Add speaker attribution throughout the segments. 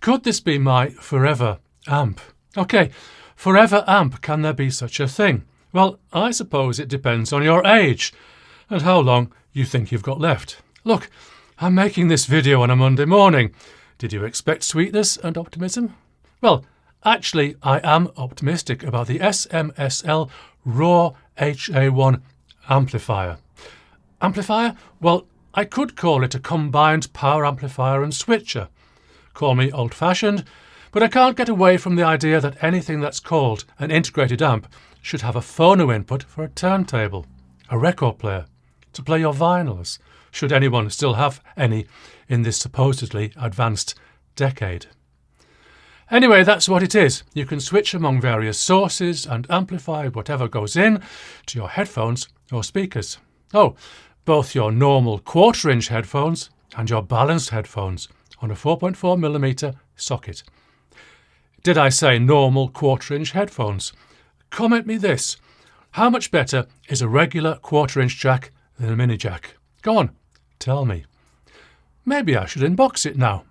Speaker 1: Could this be my forever amp? Okay, forever amp, can there be such a thing? Well, I suppose it depends on your age and how long you think you've got left. Look, I'm making this video on a Monday morning. Did you expect sweetness and optimism? Well, actually, I am optimistic about the S.M.S.L RAW-HA1 amplifier. Amplifier? Well, I could call it a combined power amplifier and switcher. Call me old-fashioned, but I can't get away from the idea that anything that's called an integrated amp should have a phono input for a turntable, a record player, to play your vinyls, should anyone still have any in this supposedly advanced decade. Anyway, that's what it is. You can switch among various sources and amplify whatever goes in to your headphones or speakers. Oh, both your normal 1/4-inch headphones and your balanced headphones on a 4.4mm socket. Did I say normal 1/4-inch headphones? Comment me this. How much better is a regular 1/4-inch jack than a mini jack? Go on, tell me. Maybe I should unbox it now.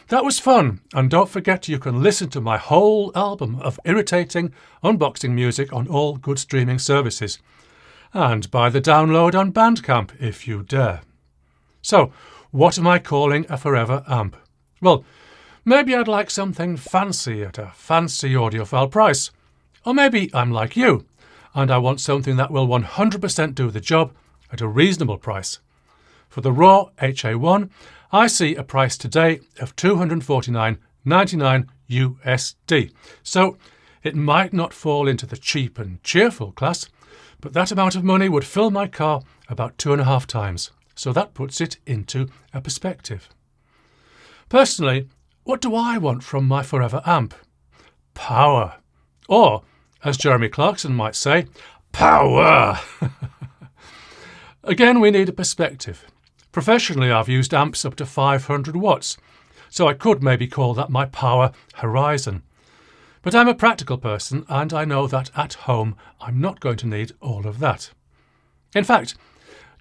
Speaker 1: That was fun, and don't forget you can listen to my whole album of irritating unboxing music on all good streaming services, and buy the download on Bandcamp if you dare. So, what am I calling a forever amp? Well, maybe I'd like something fancy at a fancy audiophile price, or maybe I'm like you, and I want something that will 100% do the job at a reasonable price. For the RAW-HA1, I see a price today of $249.99 USD. So it might not fall into the cheap and cheerful class, but that amount of money would fill my car about 2.5 times. So that puts it into a perspective. Personally, what do I want from my forever amp? Power. Or, as Jeremy Clarkson might say, power. Again, we need a perspective. Professionally, I've used amps up to 500 watts, so I could maybe call that my power horizon. But I'm a practical person, and I know that at home I'm not going to need all of that. In fact,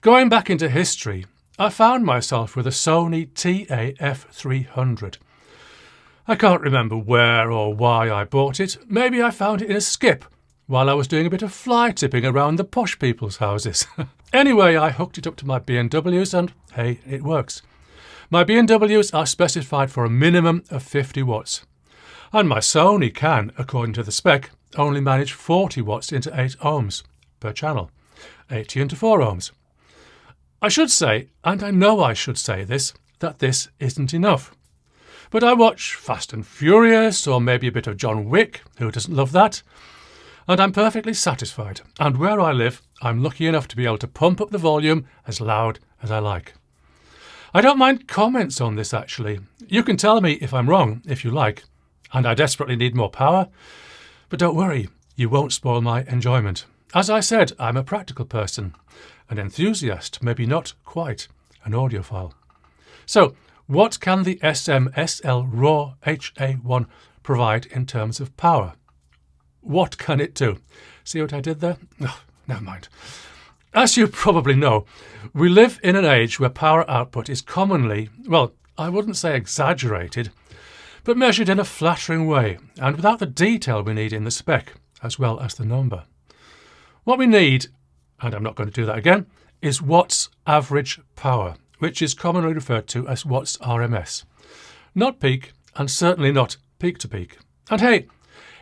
Speaker 1: going back into history, I found myself with a Sony TAF300. I can't remember where or why I bought it. Maybe I found it in a skip while I was doing a bit of fly tipping around the posh people's houses. Anyway, I hooked it up to my B&Ws and, hey, it works. My B&Ws are specified for a minimum of 50 watts. And my Sony can, according to the spec, only manage 40 watts into 8 ohms per channel, 80 into 4 ohms. I should say, and I know I should say this, that this isn't enough. But I watch Fast and Furious, or maybe a bit of John Wick, who doesn't love that? And I'm perfectly satisfied. And where I live, I'm lucky enough to be able to pump up the volume as loud as I like. I don't mind comments on this, actually. You can tell me if I'm wrong, if you like, and I desperately need more power. But don't worry, you won't spoil my enjoyment. as I said, I'm a practical person, an enthusiast, maybe not quite an audiophile. So, what can the S.M.S.L RAW-HA1 provide in terms of power? What can it do? See what I did there? Oh, never mind. As you probably know, we live in an age where power output is commonly, well, I wouldn't say exaggerated, but measured in a flattering way and without the detail we need in the spec, as well as the number. What we need, and I'm not going to do that again, is watts average power, which is commonly referred to as watts RMS. Not peak, and certainly not peak to peak. And hey,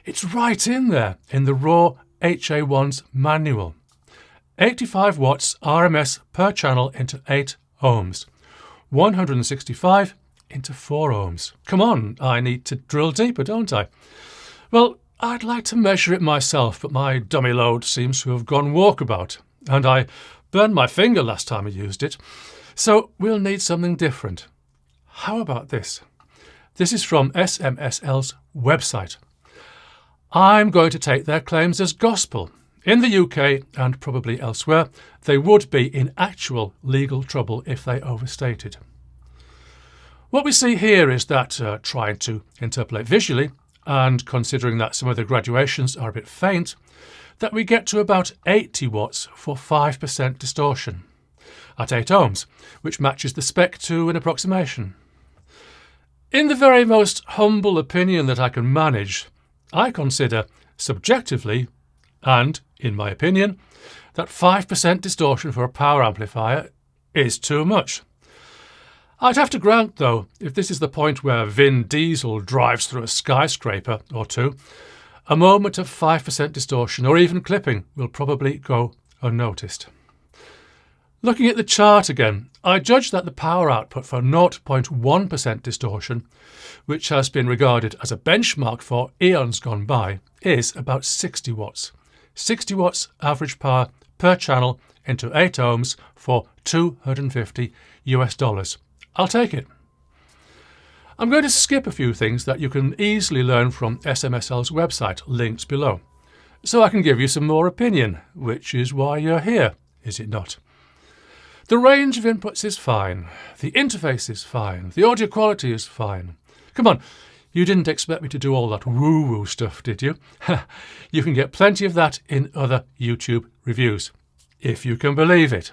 Speaker 1: it's right in there in the RAW-HA1's manual. 85 watts RMS per channel into 8 ohms. 165 into 4 ohms. Come on, I need to drill deeper, don't I? Well, I'd like to measure it myself, but my dummy load seems to have gone walkabout, and I burned my finger last time I used it, so we'll need something different. How about this? This is from S.M.S.L's website. I'm going to take their claims as gospel. In the UK and probably elsewhere, they would be in actual legal trouble if they overstated. What we see here is that, trying to interpolate visually, and considering that some of the graduations are a bit faint, that we get to about 80 watts for 5% distortion at 8 ohms, which matches the spec to an approximation. In the very most humble opinion that I can manage, I consider subjectively, and in my opinion, that 5% distortion for a power amplifier is too much. I'd have to grant, though, if this is the point where Vin Diesel drives through a skyscraper or two, a moment of 5% distortion or even clipping will probably go unnoticed. Looking at the chart again, I judge that the power output for 0.1% distortion, which has been regarded as a benchmark for eons gone by, is about 60 watts. 60 watts average power per channel into 8 ohms for $250 US. I'll take it. I'm going to skip a few things that you can easily learn from S.M.S.L's website, links below, so I can give you some more opinion, which is why you're here, is it not? The range of inputs is fine, the interface is fine, the audio quality is fine. Come on, you didn't expect me to do all that woo-woo stuff, did you? You can get plenty of that in other YouTube reviews, if you can believe it.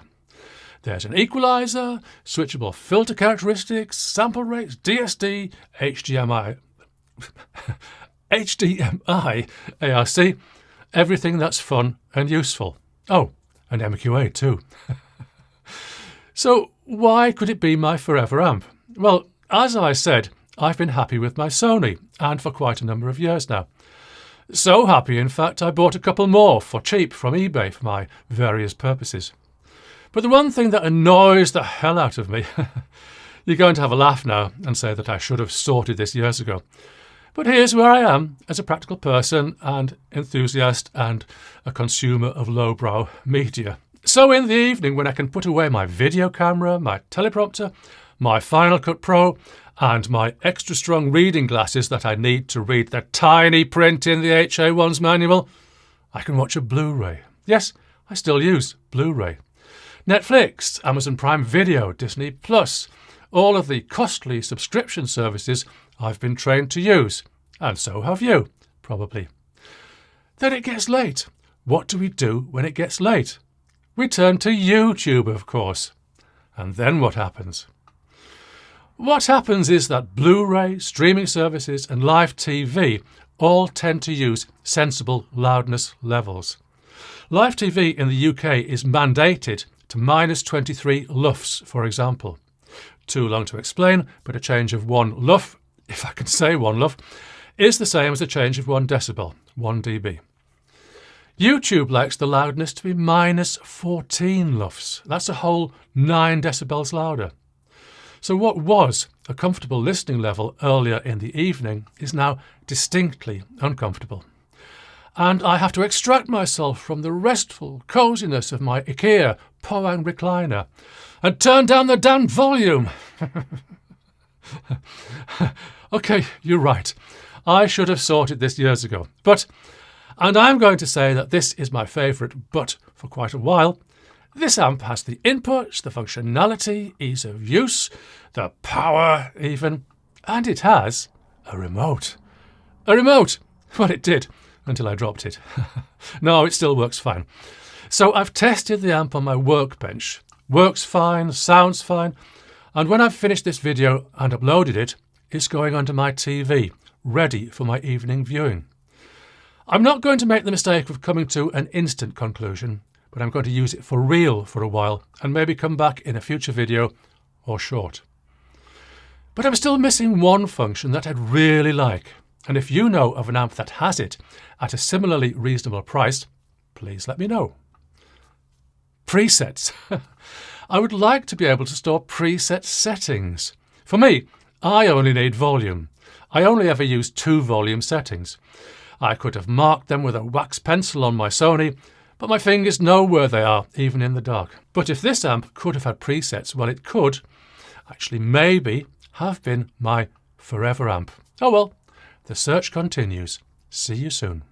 Speaker 1: There's an equalizer, switchable filter characteristics, sample rates, DSD, HDMI, ARC, everything that's fun and useful. Oh, and MQA too. So why could it be my forever amp? Well, as I said, I've been happy with my Sony, and for quite a number of years now. So happy, in fact, I bought a couple more for cheap from eBay for my various purposes. But the one thing that annoys the hell out of me, you're going to have a laugh now and say that I should have sorted this years ago. But here's where I am as a practical person and enthusiast and a consumer of lowbrow media. So in the evening, when I can put away my video camera, my teleprompter, my Final Cut Pro, and my extra strong reading glasses that I need to read the tiny print in the HA1's manual, I can watch a Blu-ray. Yes, I still use Blu-ray. Netflix, Amazon Prime Video, Disney Plus, all of the costly subscription services I've been trained to use, and so have you, probably. Then it gets late. What do we do when it gets late? We turn to YouTube, of course. And then what happens? What happens is that Blu-ray, streaming services and live TV all tend to use sensible loudness levels. Live TV in the UK is mandated to minus 23 LUFS, for example. Too long to explain, but a change of 1 LUF, if I can say 1 LUF, is the same as a change of 1 decibel, 1 dB. YouTube likes the loudness to be minus 14 LUFS. That's a whole 9 decibels louder. So what was a comfortable listening level earlier in the evening is now distinctly uncomfortable. And I have to extract myself from the restful coziness of my IKEA Powang recliner and turn down the damn volume. Okay, you're right. I should have sorted this years ago. But And I'm going to say that this is my favourite, but for quite a while. This amp has the inputs, the functionality, ease of use, the power even, and it has a remote. A remote! Well, it did, until I dropped it. No, it still works fine. So I've tested the amp on my workbench. Works fine, sounds fine, and when I've finished this video and uploaded it, it's going onto my TV, ready for my evening viewing. I'm not going to make the mistake of coming to an instant conclusion, but I'm going to use it for real for a while and maybe come back in a future video or short. But I'm still missing one function that I'd really like, and if you know of an amp that has it at a similarly reasonable price, please let me know. Presets. I would like to be able to store preset settings. For me, I only need volume. I only ever use 2 volume settings. I could have marked them with a wax pencil on my Sony, but my fingers know where they are, even in the dark. But if this amp could have had presets, well, it could, actually maybe, have been my forever amp. Oh well, the search continues. See you soon.